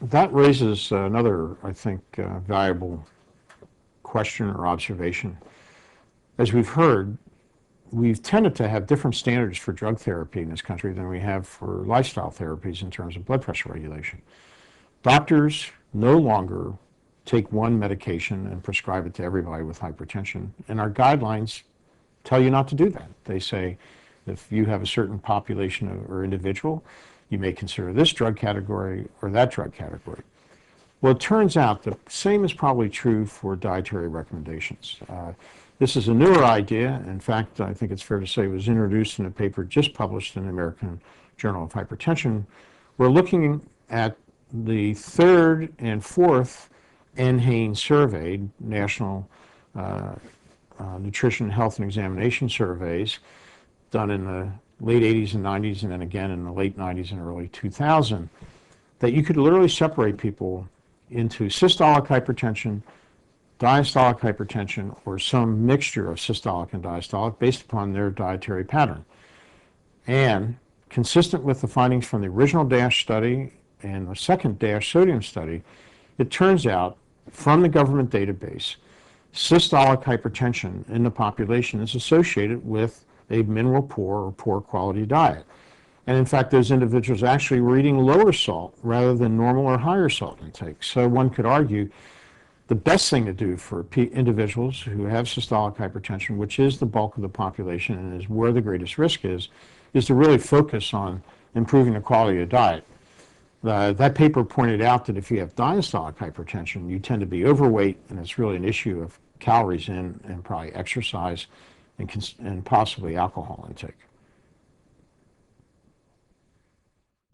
that raises another, I think, valuable question or observation. As we've heard, we've tended to have different standards for drug therapy in this country than we have for lifestyle therapies in terms of blood pressure regulation. Doctors no longer take one medication and prescribe it to everybody with hypertension, and our guidelines tell you not to do that. They say if you have a certain population or individual, you may consider this drug category or that drug category. Well, it turns out the same is probably true for dietary recommendations. This is a newer idea. In fact, I think it's fair to say it was introduced in a paper just published in the American Journal of Hypertension. We're looking at the third and fourth NHANES survey, National Nutrition, Health, and Examination Surveys, done in the late 80s and 90s, and then again in the late 90s and early 2000, that you could literally separate people into systolic hypertension, diastolic hypertension, or some mixture of systolic and diastolic based upon their dietary pattern. And consistent with the findings from the original DASH study and the second DASH sodium study, it turns out from the government database, systolic hypertension in the population is associated with a mineral poor or poor quality diet. And in fact, those individuals actually were eating lower salt rather than normal or higher salt intake. So one could argue the best thing to do for individuals who have systolic hypertension, which is the bulk of the population and is where the greatest risk is to really focus on improving the quality of diet. That paper pointed out that if you have diastolic hypertension, you tend to be overweight, and it's really an issue of calories in and probably exercise and possibly alcohol intake.